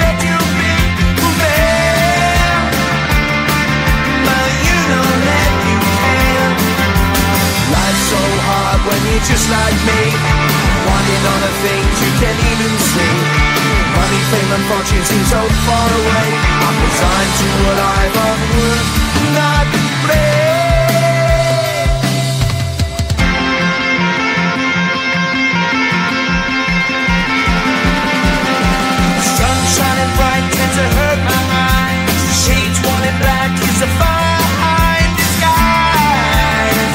let you be fair, but you know that you can. Life's so hard when you're just like me, wanting all the things you can't even see. Money, fame and fortune seem so far away. I'm resigned to a life of work, not play. Sun shining bright tends to hurt my eyes. Shades worn in black is a fine disguise.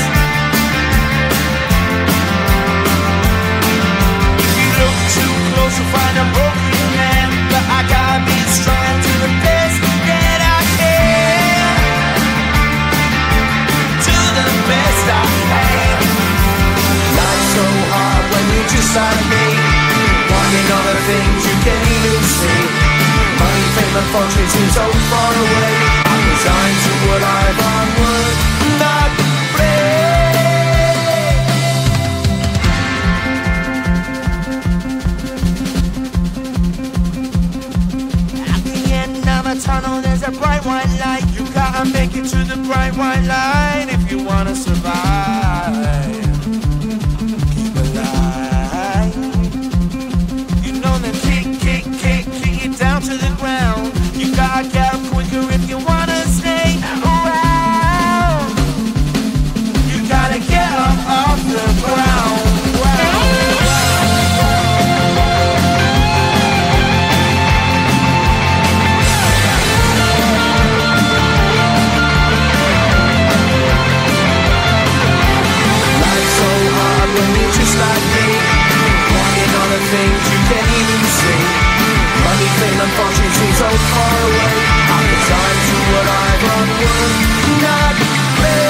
If you look too close you'll find a broken man, but I gotta be strong to the best that I can. To the best I can. Life's so hard when you're just like me, wanting all the things you can't even see. Money, fame and fortune seem so far away. I'm resigned to a life on work, not play. At the end of a tunnel there's a bright white light. You gotta make it to the bright white light if you wanna survive. Keep alive. You know that kick it down to the ground. You gotta get up quicker if you wanna stay around. You gotta get up off the ground. Life's so hard when you're just like me, wanting all the things you can't even see. Money, fame and fortune seem so far away. I'm resigned to what I've on work, not play.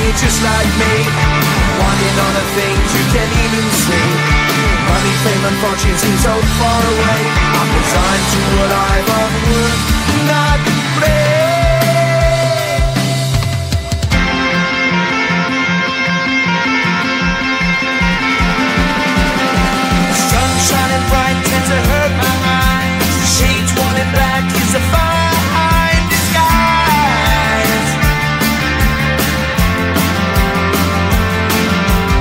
you're just like me, wanting all the things you can't even see. Money, fame and fortune seem so far away. I'm resigned to a life of work, not play. Sun shining bright tends to hurt my eyes. Shades worn in black is a fine disguise.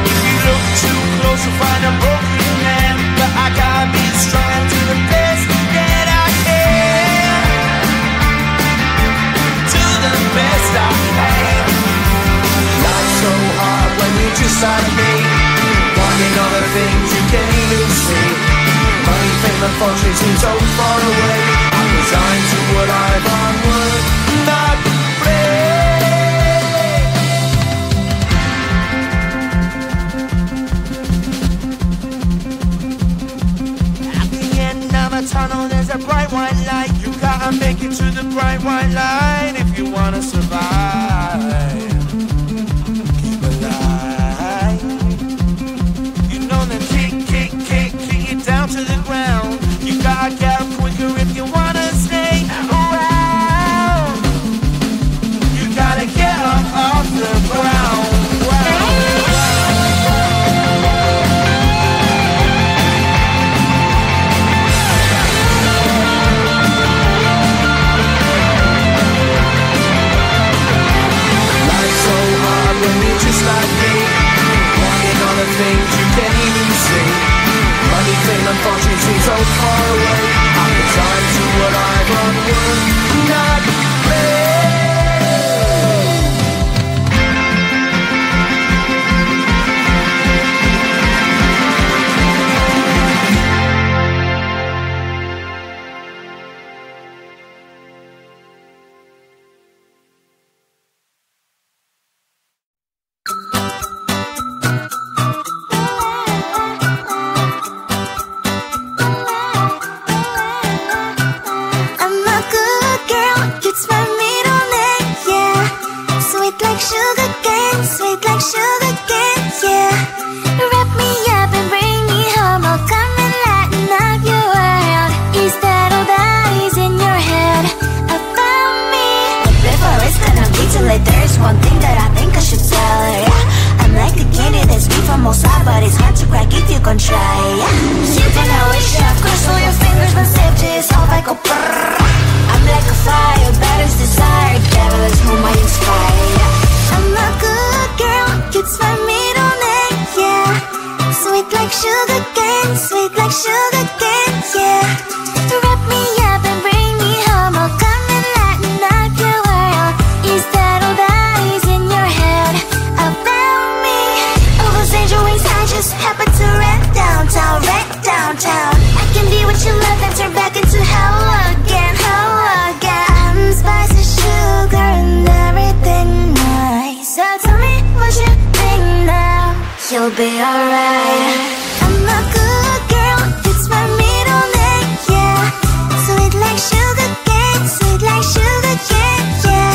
If you look too close you'll find a broken man, but I gotta be strong to the best that I can. To the best I can. Life's so hard when you're just like me, wanting all the things you can't even see. Money, fame and fortune seem so far away. I'm resigned to a life on work, not play. At the end of a tunnel there's a bright white light. You gotta make it to the bright white light if you wanna survive. Keep alive. You know the kick it down to the ground. You gotta get up quicker if you wanna stay around. You gotta get up off the ground. Life's so hard when you're just like me, wanting all the things you can't even see. Money, fame and fortune seem so far away. I'm resigned to what I've on work, not play. You'll be alright. I'm a good girl, it's my middle name, yeah. Sweet like sugar cane, sweet like sugar cane, yeah.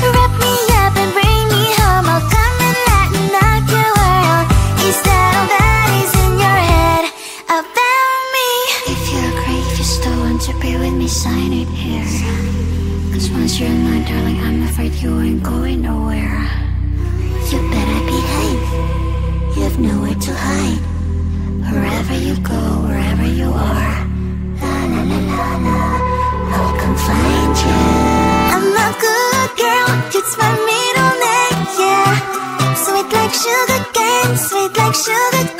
Wrap me up and bring me home, I'll come and lighten up your world. Is that all that is in your head about me? If you agree, if you still want to be with me, sign it here. Cause once you're mine, darling, I'm afraid you ain't going nowhere. You better behave, you have nowhere to hide. Wherever you go, wherever you are, la la la la la, I'll come find you. I'm a good girl, it's my middle name, yeah. Sweet like sugar cane, sweet like sugar cane.